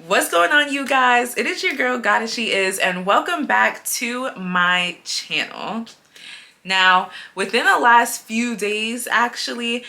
What's going on, you guys? It is your girl 𝙬𝙗𝙩𝙘, and welcome back to my channel. Now, within the last few days, actually,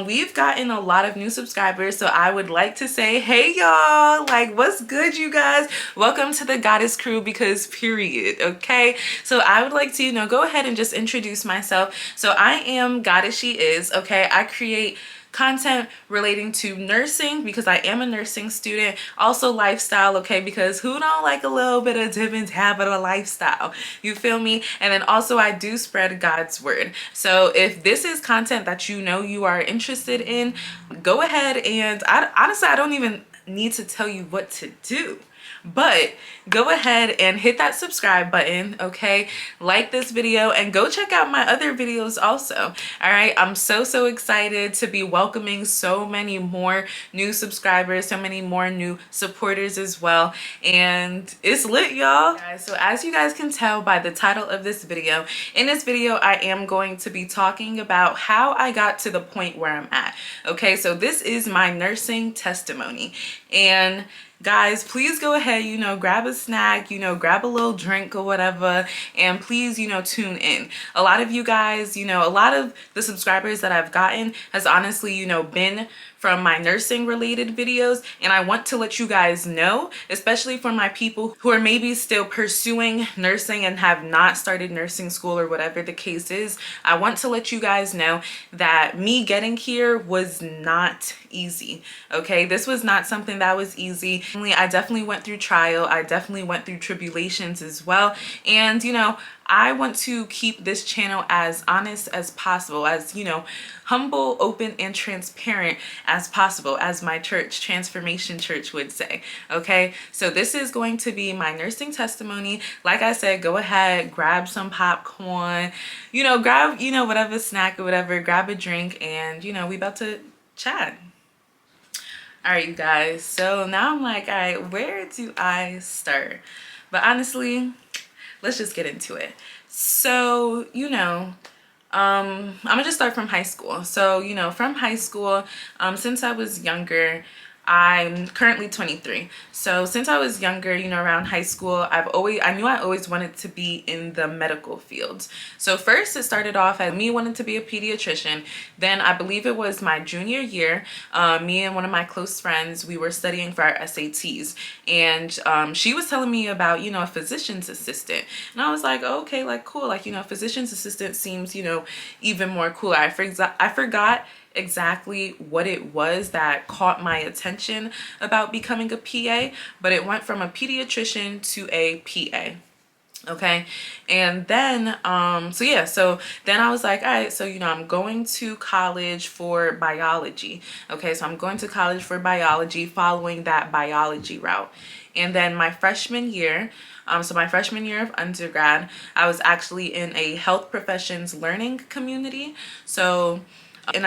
we've gotten a lot of new subscribers. So I would like to say, hey y'all, like, what's good, you guys? Welcome to the Goddess crew, because period. Okay, so I would like to, go ahead and just introduce myself. So I am 𝙬𝙗𝙩𝙘. Okay, I create content relating to nursing because I am a nursing student, also lifestyle, okay, because who don't like a little bit of dip and dab of a lifestyle, you feel me? And then also I do spread God's word. So if this is content that you are interested in, go ahead, and honestly I don't even need to tell you what to do, but go ahead and hit that subscribe button, okay? Like this video and go check out my other videos also. All right, I'm so excited to be welcoming so many more new subscribers, so many more new supporters as well, and it's lit, y'all. So as you guys can tell by the title of this video, in this video I am going to be talking about how I got to the point where I'm at. Okay, so this is my nursing testimony, and guys, please go ahead, grab a snack, grab a little drink or whatever, and please, tune in. A lot of you guys, a lot of the subscribers that I've gotten has honestly, been from my nursing related videos, and I want to let you guys know, especially for my people who are maybe still pursuing nursing and have not started nursing school or whatever the case is, I want to let you guys know that me getting here was not easy. Okay, this was not something that was easy. I definitely went through trial, I definitely went through tribulations as well, and I want to keep this channel as honest as possible, as humble, open, and transparent as possible, as my church, Transformation Church, would say. Okay, so this is going to be my nursing testimony. Like I said, go ahead, grab some popcorn, grab whatever snack or whatever, grab a drink, and we about to chat. All right, you guys, so now I'm like, all right, where do I start? But honestly, let's just get into it. So, I'm gonna just start from high school. So, from high school, since I was younger, I'm currently 23. So since I was younger, around high school, I knew I always wanted to be in the medical field. So first it started off as me wanting to be a pediatrician. Then I believe it was my junior year, me and one of my close friends, we were studying for our SATs, and she was telling me about, a physician's assistant. And I was like, oh, okay, like cool, like, physician's assistant seems, even more cooler. I forgot exactly what it was that caught my attention about becoming a PA, but it went from a pediatrician to a PA. Okay, and then so then I was like, all right, so I'm going to college for biology. Okay, so I'm going to college for biology, following that biology route. And then my freshman year, so my freshman year of undergrad, I was actually in a health professions learning community. So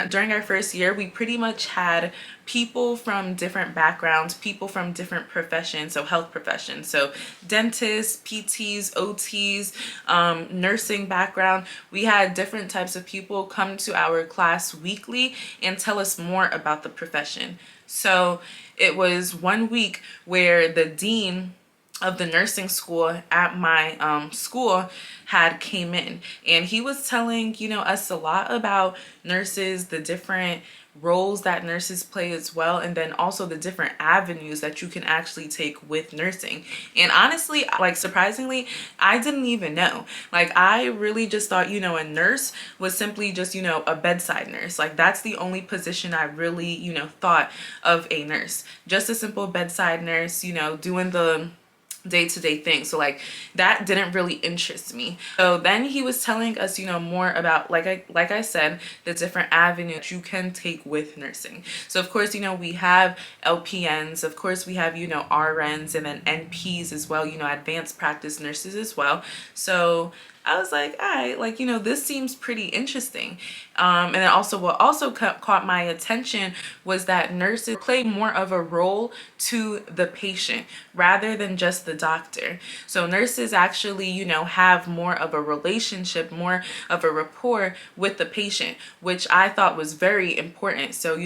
during our first year, we pretty much had people from different backgrounds, people from different professions, so health professions, so dentists, PTs, OTs, nursing background. We had different types of people come to our class weekly and tell us more about the profession. So it was one week where the dean of the nursing school at my school had came in, and he was telling us a lot about nurses, the different roles that nurses play as well, and then also the different avenues that you can actually take with nursing. And honestly, like, surprisingly, I didn't even know. Like, I really just thought a nurse was simply just a bedside nurse. Like, that's the only position I really thought of a nurse, just a simple bedside nurse, doing the day-to-day thing. So like, that didn't really interest me. So then he was telling us more about, like I said, the different avenues you can take with nursing. So of course we have LPNs, of course we have RNs, and then NPs as well, advanced practice nurses as well. So I was like, all right, like, this seems pretty interesting. And then also what also caught my attention was that nurses play more of a role to the patient rather than just the doctor. So nurses actually, have more of a relationship, more of a rapport with the patient, which I thought was very important. So,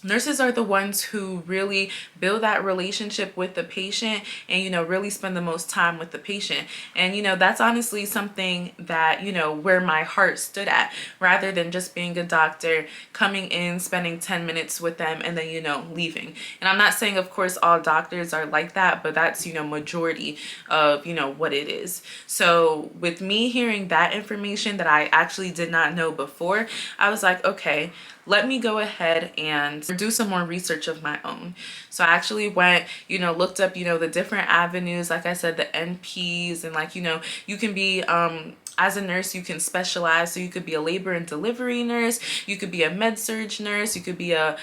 nurses are the ones who really build that relationship with the patient and, really spend the most time with the patient. And, that's honestly something that, where my heart stood at, rather than just being a doctor, coming in, spending 10 minutes with them, and then, leaving. And I'm not saying, of course, all doctors are like that, but that's, majority of, what it is. So with me hearing that information that I actually did not know before, I was like, okay, let me go ahead and do some more research of my own. So I actually went, looked up, the different avenues, like I said, the NPs, and like, you can be, as a nurse, you can specialize. So you could be a labor and delivery nurse, you could be a med-surg nurse, you could be a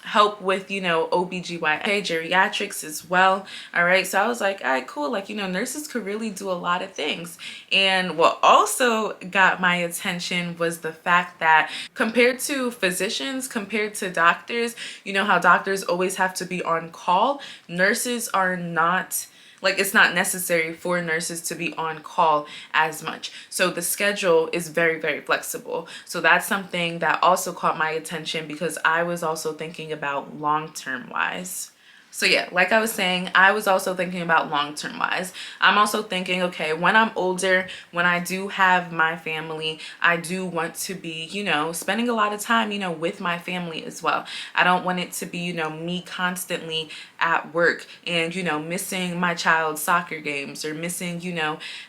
help with, OBGYN, geriatrics as well. All right. So I was like, all right, cool. Like, nurses could really do a lot of things. And what also got my attention was the fact that compared to physicians, compared to doctors, how doctors always have to be on call, nurses are not. Like, it's not necessary for nurses to be on call as much. So the schedule is very, very flexible. So that's something that also caught my attention, because I was also thinking about long-term wise. So yeah, like I was saying, I was also thinking about long-term wise. I'm also thinking, okay, when I'm older, when I do have my family, I do want to be, spending a lot of time, with my family as well. I don't want it to be, me constantly at work and, missing my child's soccer games, or missing,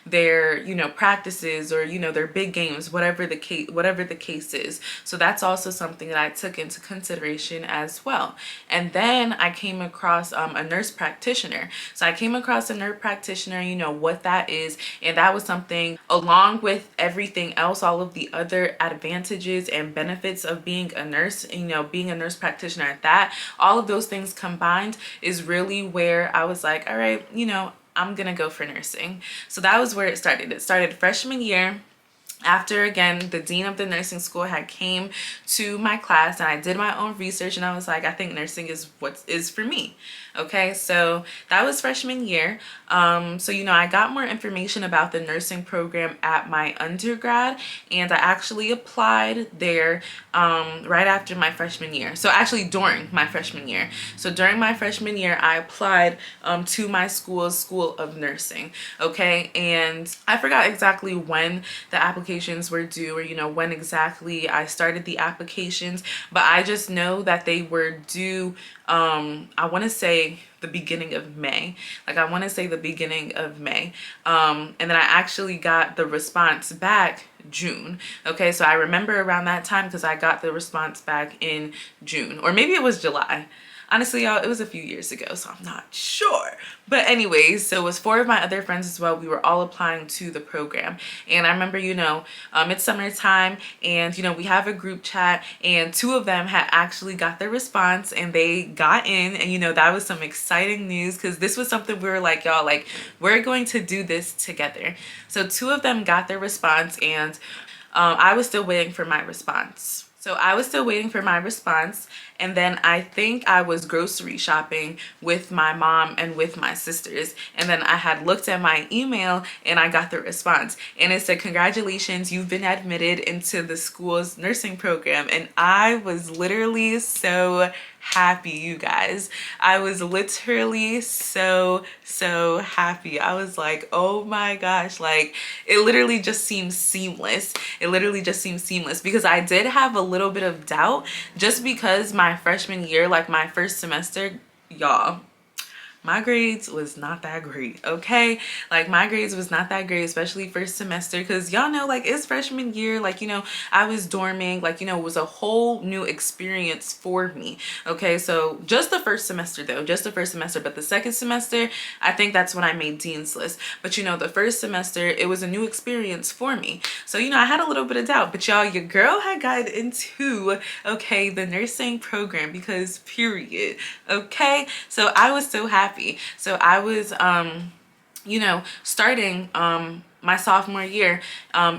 their, practices, or, their big games, whatever the case is. So that's also something that I took into consideration as well. And then I came across a nurse practitioner. So I came across a nurse practitioner, what that is. And that was something, along with everything else, all of the other advantages and benefits of being a nurse, being a nurse practitioner at that, all of those things combined is really where I was like, all right, I'm gonna go for nursing. So that was where it started. It started freshman year. After, again, the dean of the nursing school had came to my class, and I did my own research, and I was like, I think nursing is what is for me. Okay, so that was freshman year. So, I got more information about the nursing program at my undergrad, and I actually applied there right after my freshman year. So actually during my freshman year. So during my freshman year, I applied to my school's School of Nursing. Okay, and I forgot exactly when the applications were due, or when exactly I started the applications, but I just know that they were due, I want to say the beginning of May. And then I actually got the response back June. Okay, so I remember around that time, because I got the response back in June, or maybe it was July. Honestly, y'all, it was a few years ago, so I'm not sure. But anyways, so it was 4 of my other friends as well. We were all applying to the program. And I remember, it's summertime, and, we have a group chat, and 2 of them had actually got their response, and they got in. And, that was some exciting news, because this was something we were like, y'all, like, we're going to do this together. So 2 of them got their response, and I was still waiting for my response. And then I think I was grocery shopping with my mom and with my sisters. And then I had looked at my email, and I got the response. And it said, congratulations, you've been admitted into the school's nursing program. And I was literally so happy, you guys. I was literally so happy. I was like, oh my gosh, like, it literally just seems seamless. Because I did have a little bit of doubt, just because my freshman year, like my first semester, y'all, my grades was not that great. Okay, like my grades was not that great, especially first semester, because y'all know, like, it's freshman year, like, I was dorming, like, it was a whole new experience for me. Okay, so just the first semester though, but the second semester, I think that's when I made dean's list. But the first semester, it was a new experience for me. So I had a little bit of doubt, but y'all, your girl had gotten into, okay, the nursing program, because period. Okay, so I was so happy. So I was, starting my sophomore year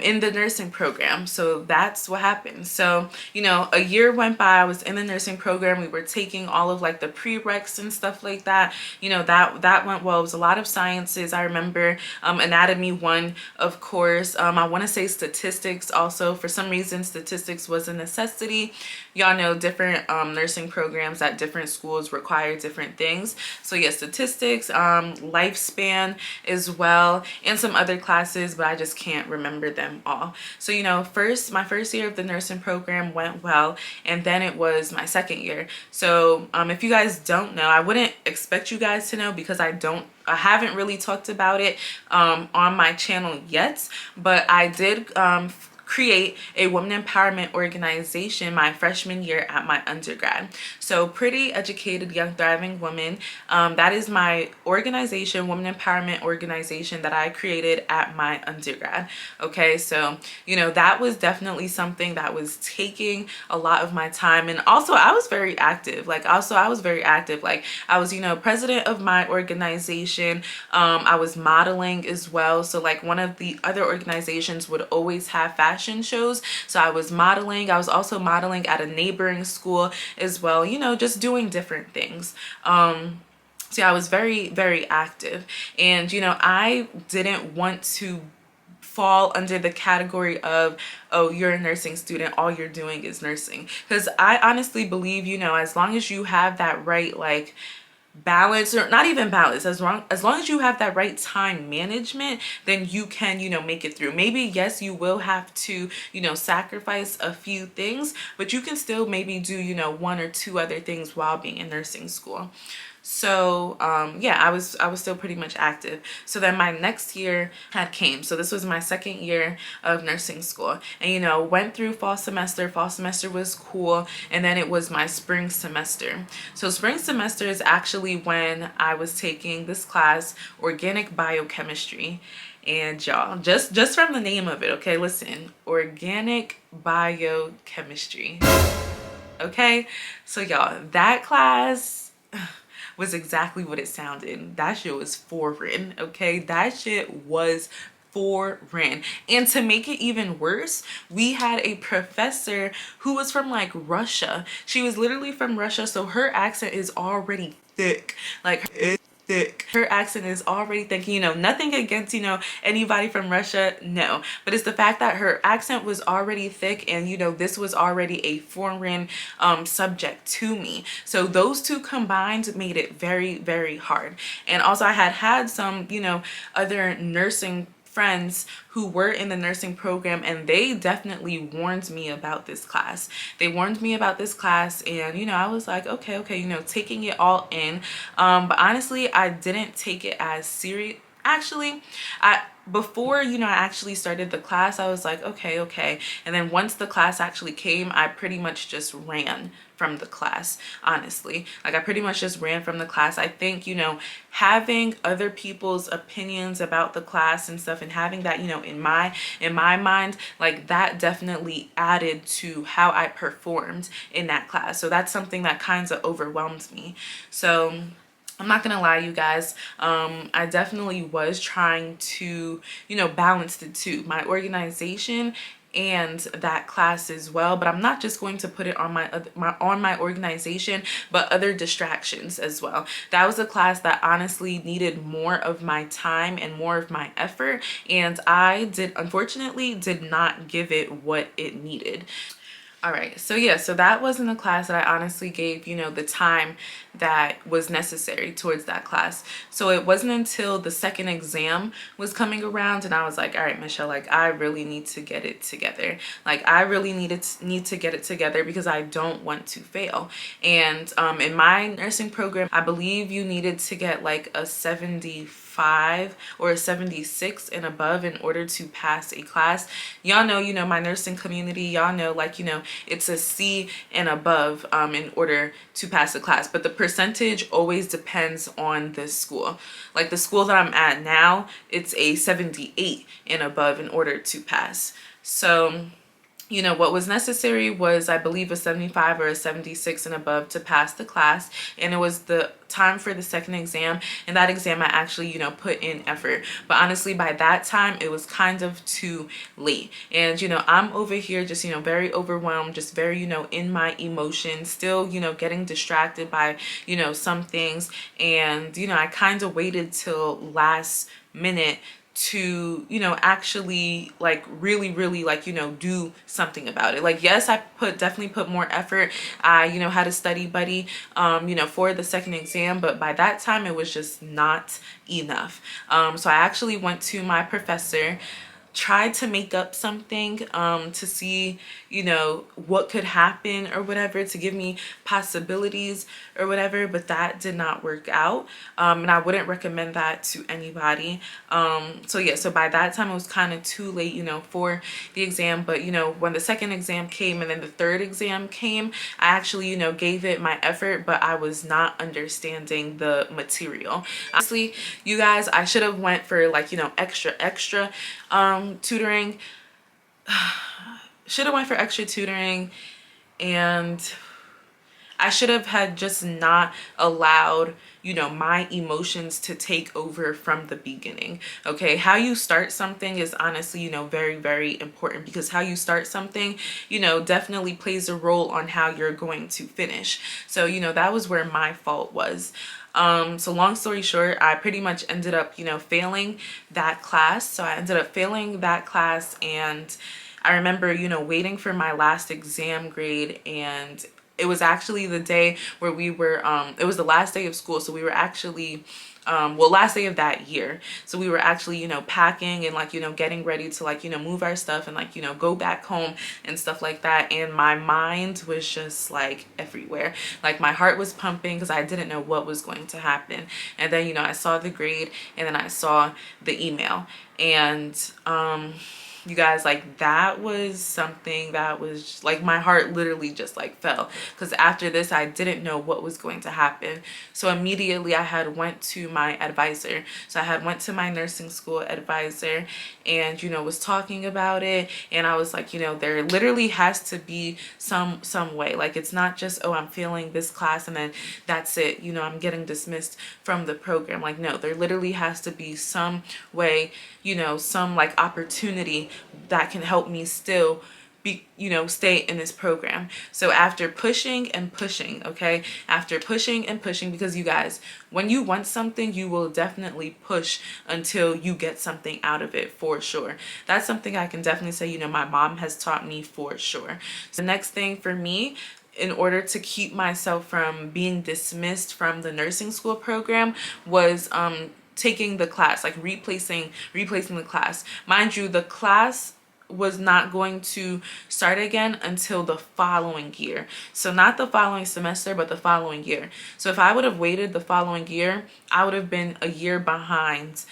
in the nursing program. So that's what happened. So, a year went by. I was in the nursing program. We were taking all of like the prereqs and stuff like that. That went well. It was a lot of sciences. I remember anatomy 1, of course. I want to say statistics also. For some reason, statistics was a necessity. y'all know different nursing programs at different schools require different things. So yeah, statistics, lifespan as well, and some other classes, but I just can't remember them all. So you know, my first year of the nursing program went well, and then it was my second year. So if you guys don't know, I wouldn't expect you guys to know because I haven't really talked about it on my channel yet, but I did create a women empowerment organization my freshman year at my undergrad. So Pretty Educated Young Thriving Women, that is my organization, women empowerment organization that I created at my undergrad. Okay, so you know, that was definitely something that was taking a lot of my time. And also I was very active. Like I was, you know, president of my organization. I was modeling as well. So like one of the other organizations would always have fashion shows, so I was modeling. I was also modeling at a neighboring school as well, you know, just doing different things. So yeah, I was very, very active. And you know, I didn't want to fall under the category of, oh, you're a nursing student, all you're doing is nursing. Because I honestly believe, you know, as long as you have that right, like, balance, or not even balance, as long as you have that right time management, then you can, you know, make it through. Maybe yes, you will have to, you know, sacrifice a few things, but you can still maybe do, you know, one or two other things while being in nursing school. So yeah, I was still pretty much active. So then my next year had came. So this was my second year of nursing school, and you know, went through fall semester. Fall semester was cool, and then it was my spring semester. So spring semester is actually when I was taking this class, organic biochemistry. And y'all, just from the name of it, okay, listen, organic biochemistry. Okay, so y'all, that class was exactly what it sounded. That shit was foreign, okay? That shit was foreign. And to make it even worse, we had a professor who was from like Russia. She was literally from Russia, so her accent is already thick. Like, it's thick. Her accent is already thick. You know, nothing against, you know, anybody from Russia, no, but it's the fact that her accent was already thick, and you know, this was already a foreign subject to me. So those two combined made it very, very hard. And also I had some, you know, other nursing friends who were in the nursing program, and they definitely warned me about this class. They warned me about this class, and you know, I was like, okay, you know, taking it all in. But honestly, I didn't take it as serious. Actually, before, you know, I actually started the class, I was like, okay. And then once the class actually came, I pretty much just ran from the class, honestly. Like, I pretty much just ran from the class. I think, you know, having other people's opinions about the class and stuff, and having that, you know, in my mind, like, that definitely added to how I performed in that class. So that's something that kind of overwhelmed me. So I'm not gonna lie, you guys, I definitely was trying to, you know, balance the two, my organization and that class as well. But I'm not just going to put it on my organization, but other distractions as well. That was a class that honestly needed more of my time and more of my effort, and I unfortunately did not give it what it needed. All right, so yeah, so that wasn't a class that I honestly gave, you know, the time that was necessary towards that class. So it wasn't until the second exam was coming around, and I was like, all right, Michelle, like, I really need to get it together. Like, I really need to get it together because I don't want to fail. And in my nursing program, I believe you needed to get like a 75 or a 76 and above in order to pass a class. Y'all know, you know, my nursing community, y'all know, like, you know, it's a C and above in order to pass the class. But the percentage always depends on the school. Like, the school that I'm at now, it's a 78 and above in order to pass. So, you know, what was necessary was, I believe, a 75 or a 76 and above to pass the class. And it was the time for the second exam. And that exam I actually, you know, put in effort. But honestly, by that time, it was kind of too late. And, you know, I'm over here just, you know, very overwhelmed, just very, you know, in my emotions, still, you know, getting distracted by, you know, some things. And, you know, I kind of waited till last minute to, you know, actually like really like, you know, do something about it. Like, yes, I definitely put more effort. I, you know, had a study buddy, you know, for the second exam, but by that time it was just not enough. So I actually went to my professor, tried to make up something to see, you know, what could happen or whatever, to give me possibilities or whatever, but that did not work out. And I wouldn't recommend that to anybody. So yeah, so by that time it was kind of too late, you know, for the exam. But you know, when the second exam came and then the third exam came, I actually, you know, gave it my effort, but I was not understanding the material. Honestly, you guys, I should have went for like, you know, extra tutoring. Should have went for extra tutoring, and I should have had just not allowed, you know, my emotions to take over from the beginning. Okay, how you start something is honestly, you know, very important, because how you start something, you know, definitely plays a role on how you're going to finish. So, you know, that was where my fault was. So long story short, I pretty much ended up, you know, failing that class. So I ended up failing that class, and I remember, you know, waiting for my last exam grade, and it was actually the day where we were, it was the last day of school. So we were actually, well, last day of that year. So we were actually, you know, packing and like, you know, getting ready to like, you know, move our stuff and like, you know, go back home and stuff like that. And my mind was just like everywhere. Like my heart was pumping because I didn't know what was going to happen. And then, you know, I saw the grade and then I saw the email, and, you guys, like that was something that was like, my heart literally just like fell, because after this I didn't know what was going to happen. So immediately I had went to my advisor. So I had went to my nursing school advisor and, you know, was talking about it, and I was like, you know, there literally has to be some way. Like, it's not just, oh, I'm failing this class and then that's it, you know, I'm getting dismissed from the program. Like, no, there literally has to be some way, you know, some like opportunity that can help me still be, you know, stay in this program. So after pushing and pushing, okay, after pushing and pushing, because you guys, when you want something, you will definitely push until you get something out of it, for sure. That's something I can definitely say, you know, my mom has taught me for sure. So the next thing for me, in order to keep myself from being dismissed from the nursing school program, was taking the class, like replacing the class. Mind you, the class was not going to start again until the following year. So not the following semester, but the following year. So if I would have waited the following year, I would have been a year behind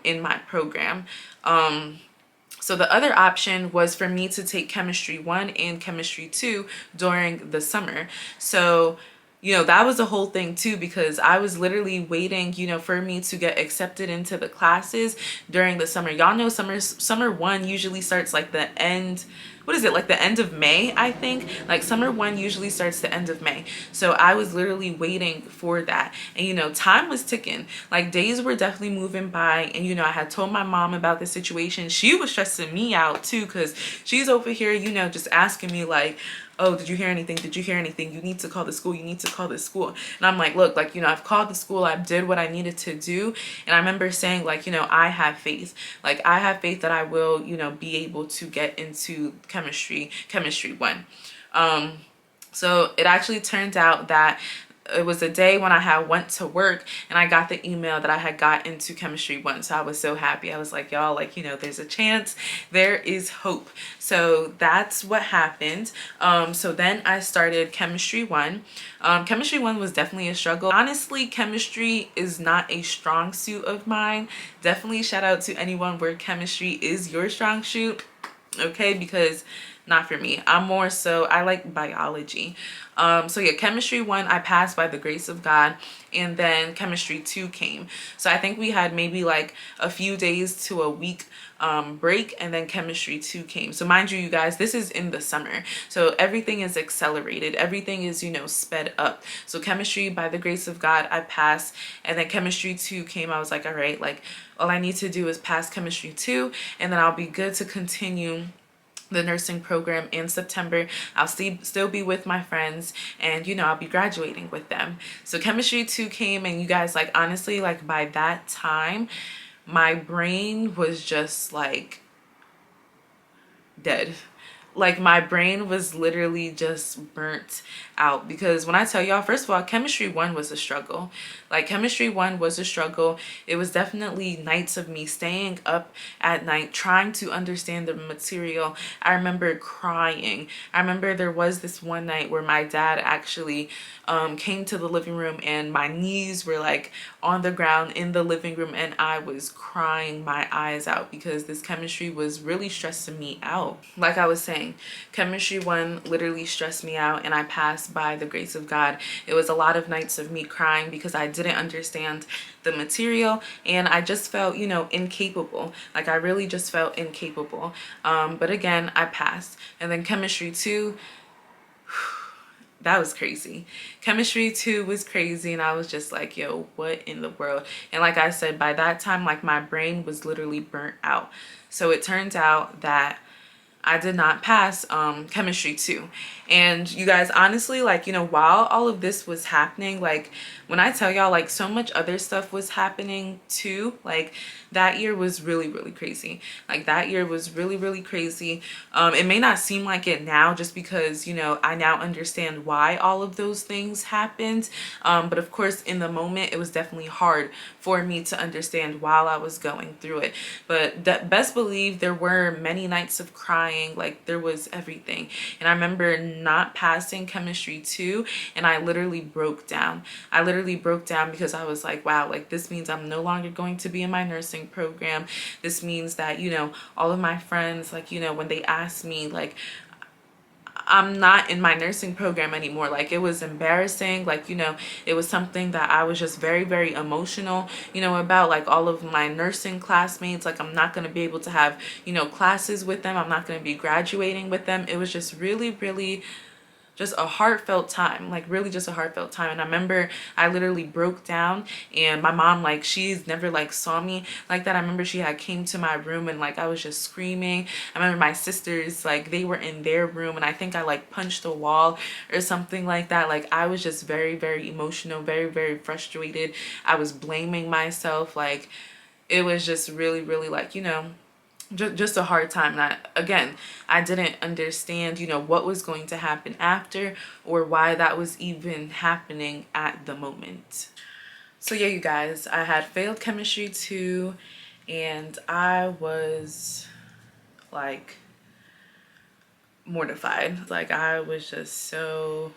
in my program. So the other option was for me to take chemistry 1 and chemistry 2 during the summer. So, you know, that was the whole thing too, because I was literally waiting, you know, for me to get accepted into the classes during the summer. Y'all know summer 1 usually starts like the end, what is it, like the end of May, I think. Like summer 1 usually starts the end of May. So I was literally waiting for that. And, you know, time was ticking. Like days were definitely moving by. And, you know, I had told my mom about the situation. She was stressing me out too, because she's over here, you know, just asking me like, oh, did you hear anything? Did you hear anything? You need to call the school. You need to call the school. And I'm like, look, like, you know, I've called the school. I did what I needed to do. And I remember saying like, you know, I have faith. Like I have faith that I will, you know, be able to get into chemistry 1. So it actually turned out that it was a day when I had went to work and I got the email that I had got into chemistry 1. So I was so happy. I was like, y'all, like, you know, there's a chance, there is hope. So that's what happened. So then I started chemistry 1. Chemistry 1 was definitely a struggle. Honestly, chemistry is not a strong suit of mine. Definitely shout out to anyone where chemistry is your strong suit. Okay, because not for me. I'm more so, I like biology. So yeah, chemistry 1 I passed by the grace of God, and then chemistry 2 came. So I think we had maybe like a few days to a week break, and then chemistry 2 came. So mind you, you guys, this is in the summer, so everything is accelerated, everything is, you know, sped up. So chemistry, by the grace of God, I passed, and then chemistry 2 came. I was like, all right, like all I need to do is pass chemistry 2, and then I'll be good to continue the nursing program in September. I'll still be with my friends, and, you know, I'll be graduating with them. So chemistry 2 came, and you guys, like, honestly, like by that time, my brain was just like dead. Like my brain was literally just burnt out, because when I tell y'all, first of all, chemistry 1 was a struggle. Like chemistry 1 was a struggle. It was definitely nights of me staying up at night trying to understand the material. I remember crying. I remember there was this one night where my dad actually came to the living room and my knees were like on the ground in the living room, and I was crying my eyes out because this chemistry was really stressing me out. Like I was saying, chemistry 1 literally stressed me out, and I passed by the grace of God. It was a lot of nights of me crying because I didn't understand the material, and I just felt, you know, incapable. Like I really just felt incapable. But again, I passed. And then chemistry 2, that was crazy. Chemistry 2 was crazy, and I was just like, yo, what in the world? And like I said, by that time, like my brain was literally burnt out. So it turns out that I did not pass chemistry 2. And you guys, honestly, like, you know, while all of this was happening, like when I tell y'all, like so much other stuff was happening too. Like that year was really, really crazy. Like that year was really, really crazy. It may not seem like it now just because, you know, I now understand why all of those things happened. But of course, in the moment, it was definitely hard for me to understand while I was going through it. But best believe there were many nights of crying. Like there was everything. And I remember not passing chemistry 2, and I literally broke down. I literally broke down because I was like, wow, like this means I'm no longer going to be in my nursing program. This means that, you know, all of my friends, like, you know, when they asked me, like, I'm not in my nursing program anymore. Like it was embarrassing. Like, you know, it was something that I was just very, very emotional, you know, about. Like all of my nursing classmates, like I'm not going to be able to have, you know, classes with them. I'm not going to be graduating with them. It was just really, really just a heartfelt time, like really just a heartfelt time. And I remember I literally broke down, and my mom, like she's never like saw me like that. I remember she had came to my room, and like I was just screaming. I remember my sisters, like they were in their room, and I think I like punched a wall or something like that. Like I was just very, very emotional, very, very frustrated. I was blaming myself. Like it was just really, really like, you know, just a hard time. And I didn't understand, you know, what was going to happen after or why that was even happening at the moment. So yeah, you guys, I had failed chemistry 2, and I was like mortified. Like I was just so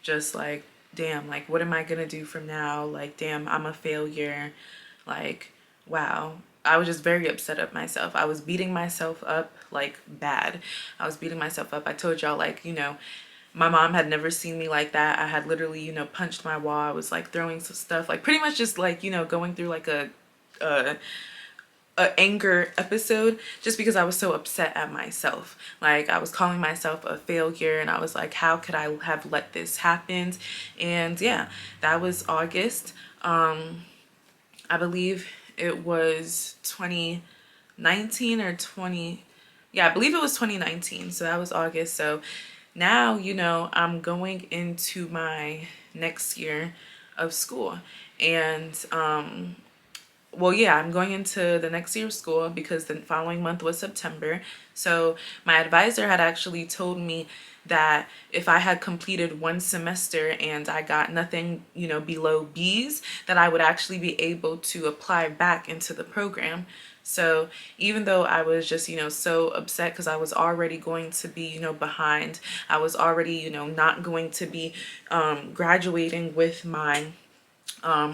just like, damn, like what am I gonna do from now? Like, damn, I'm a failure. Like, wow. I was just very upset at myself. I was beating myself up like bad. I was beating myself up. I told y'all, like, you know, my mom had never seen me like that. I had literally, you know, punched my wall. I was like throwing some stuff, like pretty much just like, you know, going through like a anger episode just because I was so upset at myself. Like I was calling myself a failure, and I was like, how could I have let this happen? And yeah, that was August. I believe it was 2019 or 20, yeah, I believe it was 2019. So that was August. So now, you know, I'm going into my next year of school, and well, yeah, I'm going into the next year of school because the following month was September. So my advisor had actually told me that if I had completed one semester and I got nothing, you know, below B's, that I would actually be able to apply back into the program. So even though I was just, you know, so upset because I was already going to be, you know, behind, I was already, you know, not going to be graduating with my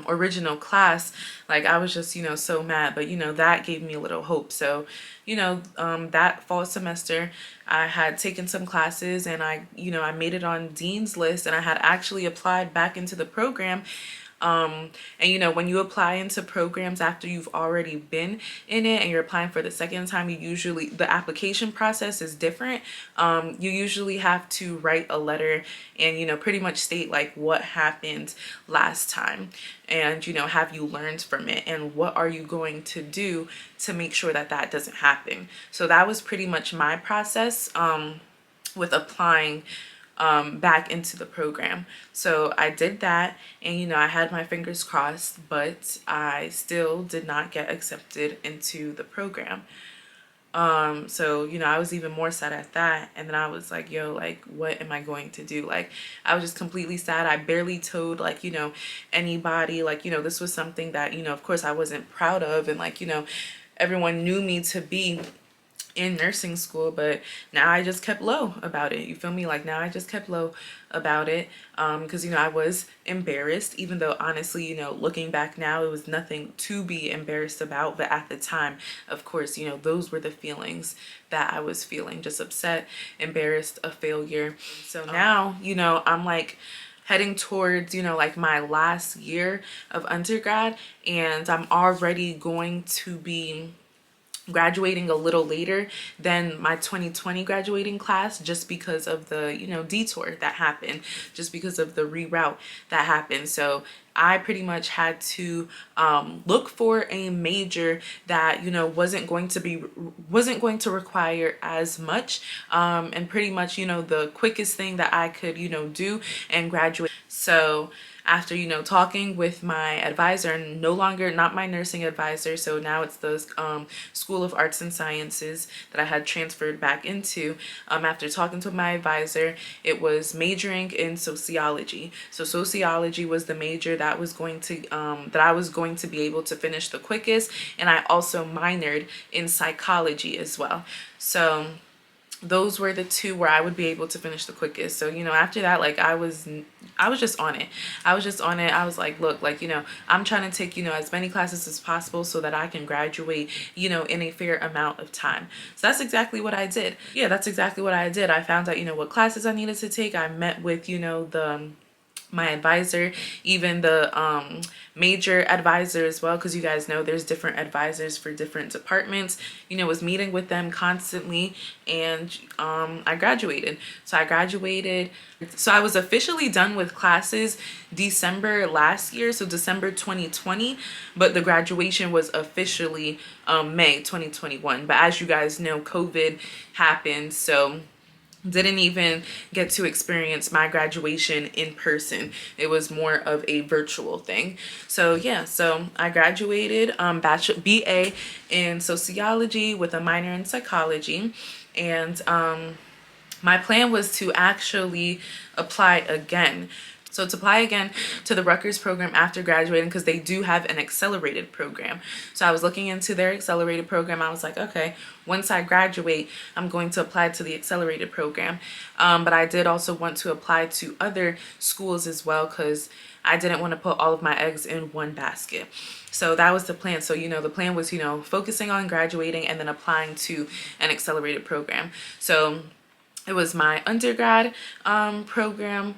original class, like I was just, you know, so mad. But you know, that gave me a little hope. So you know, that fall semester I had taken some classes, and I, you know, I made it on Dean's list, and I had actually applied back into the program. And you know, when you apply into programs after you've already been in it and you're applying for the second time, you usually, the application process is different. You usually have to write a letter and, you know, pretty much state like what happened last time, and, you know, have you learned from it, and what are you going to do to make sure that that doesn't happen. So that was pretty much my process with applying back into the program. So I did that, and I had my fingers crossed, but I still did not get accepted into the program. So I was even more sad at that, and then I was like, yo, like, what am I going to do? Like, I was just completely sad. I barely told, like, anybody, like, this was something that, of course I wasn't proud of, and like, everyone knew me to be in nursing school, but now I just kept low about it. You feel me? Like, now I just kept low about it, because I was embarrassed, even though honestly, looking back now, it was nothing to be embarrassed about. But at the time, of course, those were the feelings that I was feeling: just upset, embarrassed, a failure. So now, I'm like heading towards, like my last year of undergrad, and I'm already going to be graduating a little later than my 2020 graduating class, just because of the detour that happened, just because of the reroute that happened. So I pretty much had to look for a major that wasn't going to require as much, and pretty much the quickest thing that I could do and graduate. So after talking with my advisor, and no longer not my nursing advisor, so now it's the School of Arts and Sciences that I had transferred back into, after talking to my advisor, it was majoring in sociology. So sociology was the major that was going to that I was going to be able to finish the quickest, and I also minored in psychology as well. So those were the two where I would be able to finish the quickest. So after that, like, I was just on it. I was like, look, like, I'm trying to take as many classes as possible so that I can graduate in a fair amount of time. So that's exactly what I did. Yeah, that's exactly what I did. I found out what classes I needed to take. I met with my advisor, even the major advisor as well, because you guys know there's different advisors for different departments. Was meeting with them constantly, and I graduated. So I was officially done with classes December last year, so December 2020, but the graduation was officially May 2021. But as you guys know, COVID happened, so didn't even get to experience my graduation in person. It was more of a virtual thing. So yeah, so I graduated BA in sociology with a minor in psychology, and my plan was to actually apply again. So to apply again to the Rutgers program after graduating, because they do have an accelerated program. So I was looking into their accelerated program. I was like, okay, once I graduate, I'm going to apply to the accelerated program. But I did also want to apply to other schools as well, because I didn't want to put all of my eggs in one basket. So that was the plan. So, the plan was, focusing on graduating and then applying to an accelerated program. So it was my undergrad program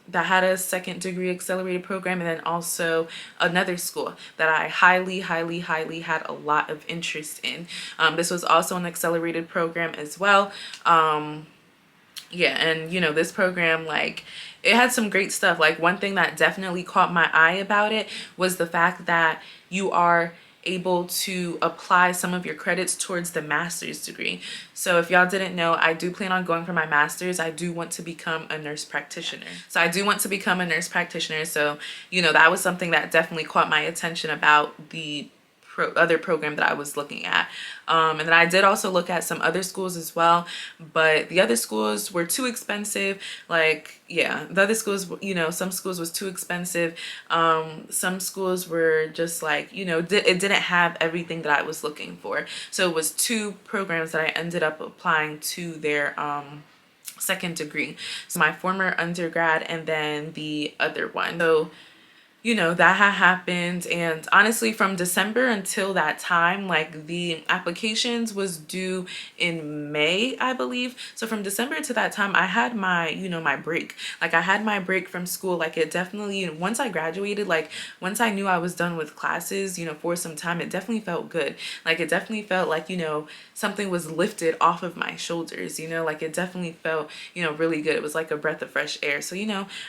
that had a second degree accelerated program, and then also another school that I highly had a lot of interest in. This was also an accelerated program as well. Yeah, and this program, like, it had some great stuff. Like, one thing that definitely caught my eye about it was the fact that you are able to apply some of your credits towards the master's degree. So if y'all didn't know, I do plan on going for my master's. I do want to become a nurse practitioner. So that was something that definitely caught my attention about the other program that I was looking at. And then I did also look at some other schools as well, but the other schools were too expensive. Like, yeah, the other schools, some schools was too expensive. Some schools were just like, it didn't have everything that I was looking for. So it was two programs that I ended up applying to their second degree. So my former undergrad and then the other one. So that had happened, and honestly, from December until that time, like, the applications was due in May, I believe. So from December to that time, I had my my break. Like, I had my break from school. Like, it definitely, once I graduated, like, once I knew I was done with classes for some time, it definitely felt good. Like, it definitely felt like something was lifted off of my shoulders. Like, it definitely felt really good. It was like a breath of fresh air. So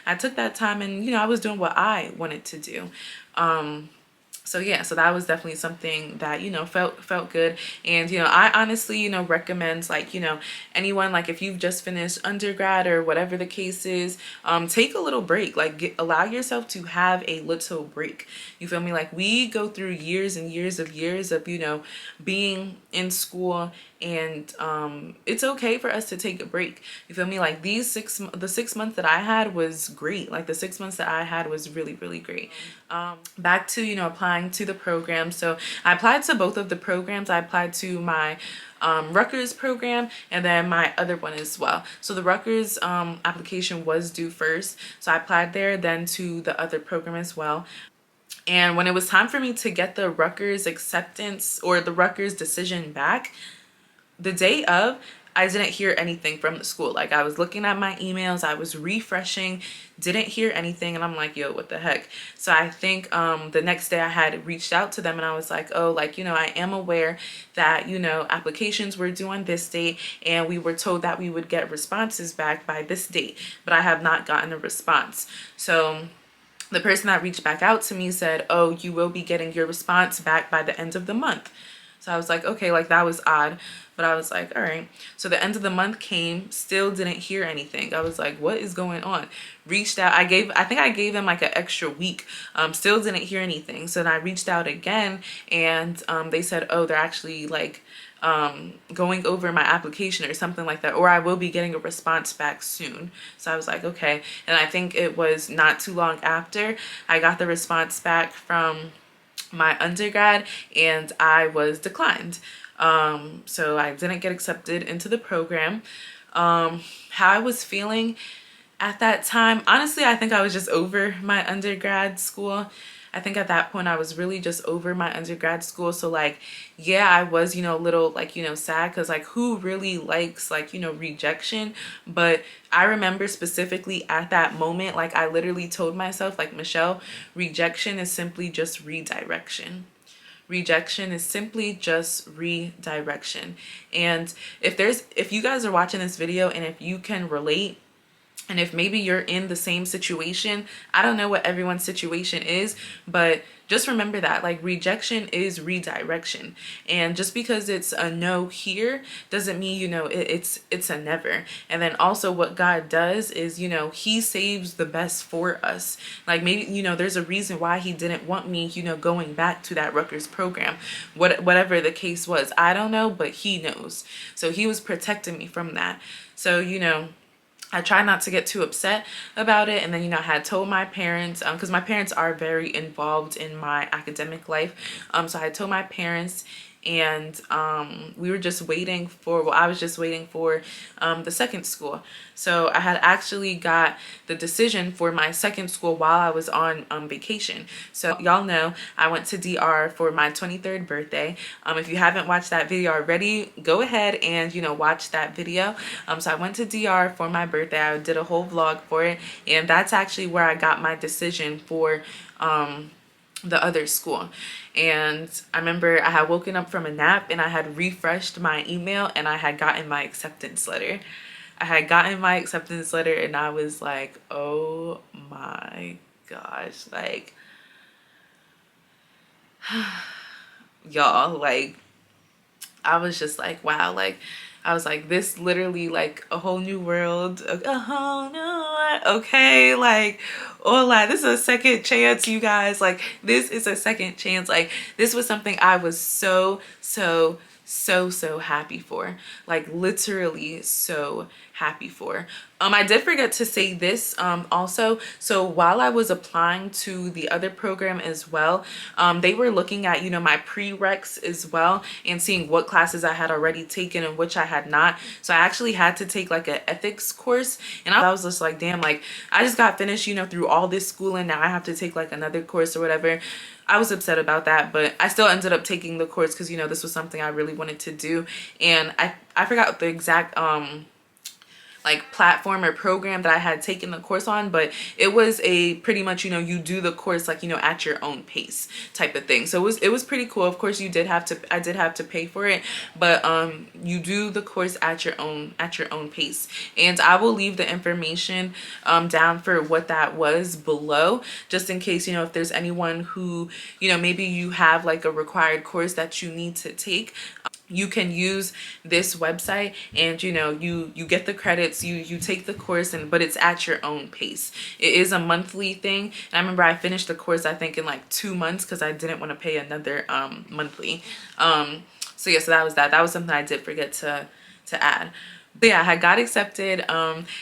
I took that time, and I was doing what I wanted to do. So yeah, so that was definitely something that, you know, felt good. And, you know, I honestly, you know, recommend, like, you know, anyone, like, if you've just finished undergrad or whatever the case is, take a little break. Like, allow yourself to have a little break. You feel me? Like, we go through years and years of, you know, being in school, and it's okay for us to take a break. You feel me? Like, the 6 months that I had was great. Like, the 6 months that I had was really great. Back to, you know, applying to the program. So I applied to both of the programs. I applied to my Rutgers program and then my other one as well. So the Rutgers application was due first, so I applied there, then to the other program as well. And when it was time for me to get the Rutgers acceptance or the Rutgers decision back, the day of, I didn't hear anything from the school. Like, I was looking at my emails, I was refreshing, didn't hear anything, and I'm like, yo, what the heck? So I think the next day I had reached out to them and I was like, oh, like, you know, I am aware that, you know, applications were due on this date and we were told that we would get responses back by this date, but I have not gotten a response. So the person that reached back out to me said, oh, you will be getting your response back by the end of the month. So I was like, okay, like, that was odd. But I was like, all right. So the end of the month came, still didn't hear anything. I was like, what is going on? Reached out. I think I gave them like an extra week. Still didn't hear anything. So then I reached out again, and they said, oh, they're actually like going over my application or something like that, or I will be getting a response back soon. So I was like, okay. And I think it was not too long after I got the response back from my undergrad, and I was declined. So I didn't get accepted into the program. How I was feeling at that time, honestly, I think I was just over my undergrad school. I think at that point I was really just over my undergrad school. So like, yeah, I was, you know, a little like, you know, sad, because like, who really likes like, you know, rejection? But I remember specifically at that moment, like, I literally told myself, like, Michelle, rejection is simply just redirection. Rejection is simply just redirection. And if you guys are watching this video and if you can relate, and if maybe you're in the same situation, I don't know what everyone's situation is, but just remember that, like, rejection is redirection. And just because it's a no here doesn't mean, you know, it's a never. And then also what God does is, you know, he saves the best for us. Like, maybe, you know, there's a reason why he didn't want me, you know, going back to that Rutgers program. Whatever the case was, I don't know, but he knows. So he was protecting me from that. So, you know, I try not to get too upset about it. And then, you know, I had told my parents, because my parents are very involved in my academic life. So I had told my parents, and we were just waiting for, well, I was just waiting for the second school. So I had actually got the decision for my second school while I was on vacation. So y'all know I went to DR for my 23rd birthday. If you haven't watched that video already, go ahead and, you know, watch that video. So I went to DR for my birthday. I did a whole vlog for it, and that's actually where I got my decision for the other school. And I remember I had woken up from a nap and I had refreshed my email and I had gotten my acceptance letter. I had gotten my acceptance letter and I was like, oh my gosh, like, y'all, like, I was just like, wow, like, I was like, this literally, like, a whole new world, a whole new world. Okay, like, hola, this is a second chance, you guys. Like, this is a second chance. Like, this was something I was so happy for. Like, literally so happy for. I did forget to say this also. So while I was applying to the other program as well, they were looking at, you know, my prereqs as well and seeing what classes I had already taken and which I had not. So I actually had to take like an ethics course, and I was just like, damn, like, I just got finished, you know, through all this schooling. Now I have to take like another course or whatever. I was upset about that, but I still ended up taking the course because, you know, this was something I really wanted to do. And I forgot the exact like platform or program that I had taken the course on, but it was a pretty much, you know, you do the course like, you know, at your own pace type of thing. So it was pretty cool. Of course, I did have to pay for it, but you do the course at your own pace. And I will leave the information down for what that was below, just in case, you know, if there's anyone who, you know, maybe you have like a required course that you need to take. You can use this website, and you know, you get the credits, you take the course, and but it's at your own pace. It is a monthly thing, and I remember I finished the course I think in like 2 months because I didn't want to pay another monthly. So yeah, so that was something I did forget to add. But yeah, I got accepted.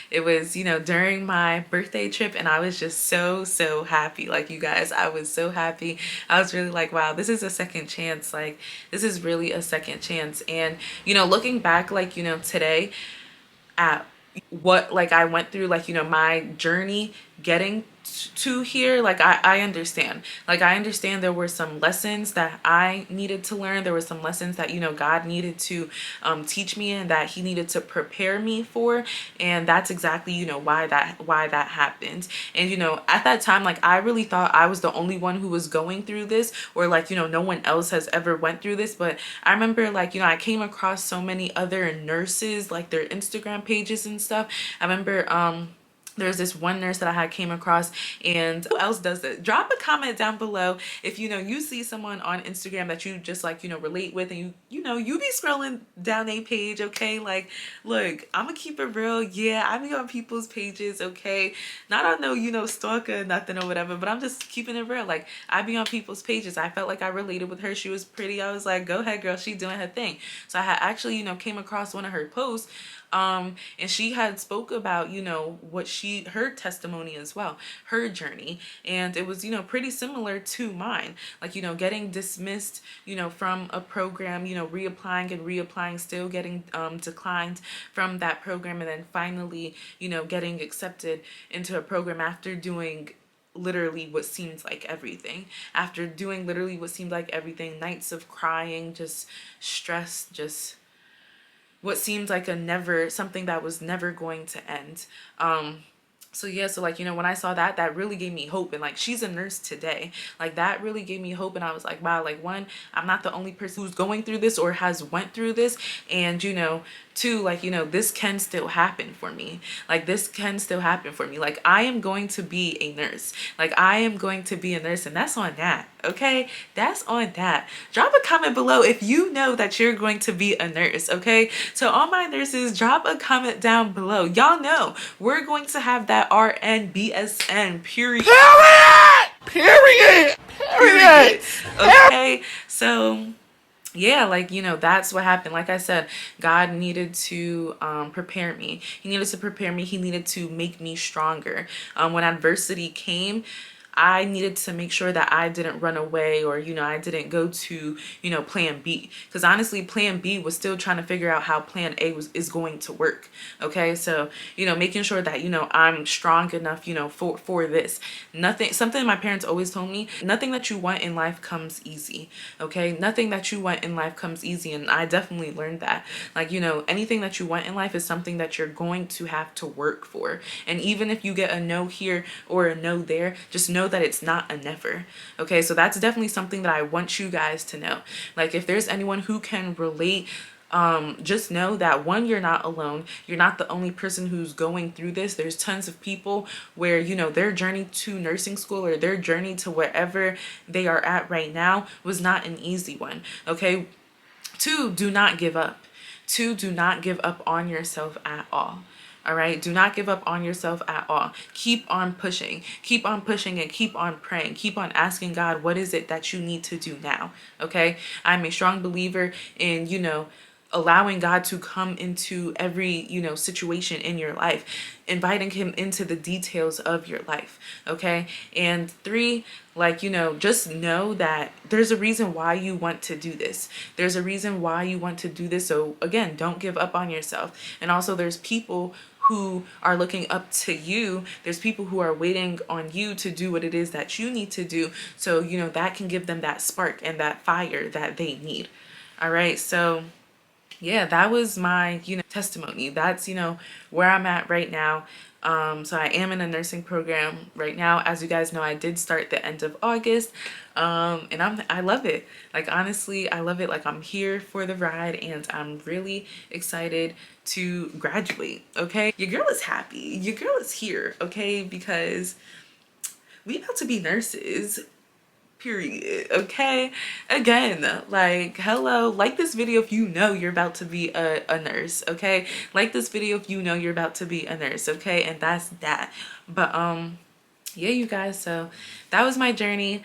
It was, you know, during my birthday trip, and I was just so happy. Like, you guys, I was so happy. I was really like, wow, this is a second chance. Like, this is really a second chance. And, you know, looking back, like, you know, today at what like I went through, like, you know, my journey getting to here, like I understand. Like, I understand there were some lessons that I needed to learn. There were some lessons that, you know, God needed to teach me, and that he needed to prepare me for. And that's exactly, you know, why that happened. And, you know, at that time, like, I really thought I was the only one who was going through this, or like, you know, no one else has ever went through this. But I remember, like, you know, I came across so many other nurses, like their Instagram pages and stuff. I remember there's this one nurse that I had came across, and who else does it? Drop a comment down below if, you know, you see someone on Instagram that you just, like, you know, relate with, and you know, you be scrolling down a page, okay? Like, look, I'm gonna keep it real. Yeah, I be on people's pages, okay? Not on no, you know, stalker, nothing or whatever, but I'm just keeping it real. Like, I be on people's pages. I felt like I related with her. She was pretty. I was like, go ahead, girl. She doing her thing. So I had actually, you know, came across one of her posts, and she had spoke about, you know, what her testimony as well, her journey. And it was, you know, pretty similar to mine, like, you know, getting dismissed, you know, from a program, you know, reapplying, still getting declined from that program, and then finally, you know, getting accepted into a program after doing literally what seemed like everything. After doing literally what seemed like everything, nights of crying, just stress, just what seemed like something that was never going to end. So yeah, so like, you know, when I saw that really gave me hope. And like, she's a nurse today. Like, that really gave me hope. And I was like, wow, like, one, I'm not the only person who's going through this or has went through this. And, you know, two, like, you know, this can still happen for me. Like, this can still happen for me. Like, I am going to be a nurse. Like, I am going to be a nurse, and that's on that. Okay, that's on that. Drop a comment below if you know that you're going to be a nurse. Okay, so all my nurses, drop a comment down below. Y'all know we're going to have that RN BSN period. Period. Okay, so yeah, like, you know, that's what happened. Like I said, God needed to prepare me. He needed to prepare me. He needed to make me stronger. When adversity came, I needed to make sure that I didn't run away, or, you know, I didn't go to, you know, plan B. Because honestly, plan B was still trying to figure out how plan A is going to work. Okay, so, you know, making sure that, you know, I'm strong enough, you know, for this. Something my parents always told me, nothing that you want in life comes easy. Okay, nothing that you want in life comes easy. And I definitely learned that. Like, you know, anything that you want in life is something that you're going to have to work for. And even if you get a no here or a no there, just know that it's not a never. Okay, so that's definitely something that I want you guys to know. Like, if there's anyone who can relate, just know that, one, you're not alone. You're not the only person who's going through this. There's tons of people where, you know, their journey to nursing school or their journey to wherever they are at right now was not an easy one. Okay, two, do not give up. Two, do not give up on yourself at all. All right, do not give up on yourself at all. Keep on pushing and keep on praying. Keep on asking God, what is it that you need to do now? Okay, I'm a strong believer in, you know, allowing God to come into every, you know, situation in your life, inviting him into the details of your life. Okay, and three, like, you know, just know that there's a reason why you want to do this. There's a reason why you want to do this. So again, don't give up on yourself. And also, there's people who are looking up to you. There's people who are waiting on you to do what it is that you need to do. So, you know, that can give them that spark and that fire that they need. All right, so yeah, that was my, testimony. That's, where I'm at right now. So I am in a nursing program right now. As you guys know, I did start the end of August. And I love it. Like, honestly, I love it. Like, I'm here for the ride and I'm really excited to graduate. Okay. Your girl is happy. Your girl is here. Okay. Because we about to be nurses, period. Okay, again, like, hello, like this video if you know you're about to be a nurse. Okay, like this video if you know you're about to be a nurse. Okay, and that's that. But yeah, you guys, so that was my journey.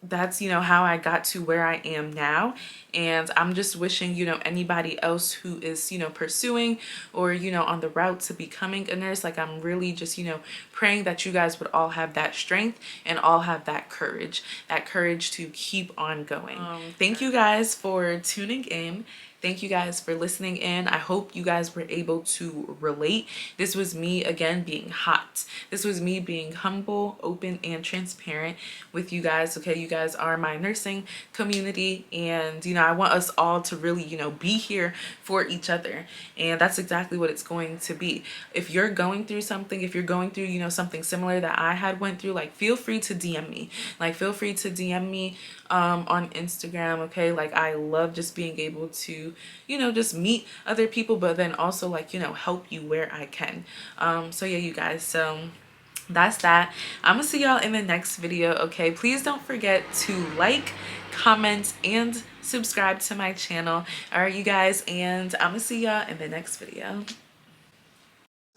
That's, how I got to where I am now. And I'm just wishing, anybody else who is, pursuing or, on the route to becoming a nurse, like, I'm really just, praying that you guys would all have that strength and all have that courage to keep on going. Thank you guys for tuning in. Thank you guys for listening in. I hope you guys were able to relate. This was me, again, being hot. This was me being humble, open, and transparent with you guys. Okay, you guys are my nursing community, and, I want us all to really, be here for each other. And that's exactly what it's going to be. If you're going through something, if you're going through, something similar that I had went through, like, feel free to DM me. Like, feel free to DM me on Instagram. Okay, like, I love just being able to, just meet other people, but then also, like, help you where I can. So yeah, you guys, so that's that. I'm gonna see y'all in the next video. Okay, please don't forget to like, comment, and subscribe to my channel. All right, you guys, and I'm gonna see y'all in the next video.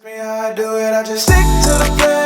Me how I do it, I just stick to the plan.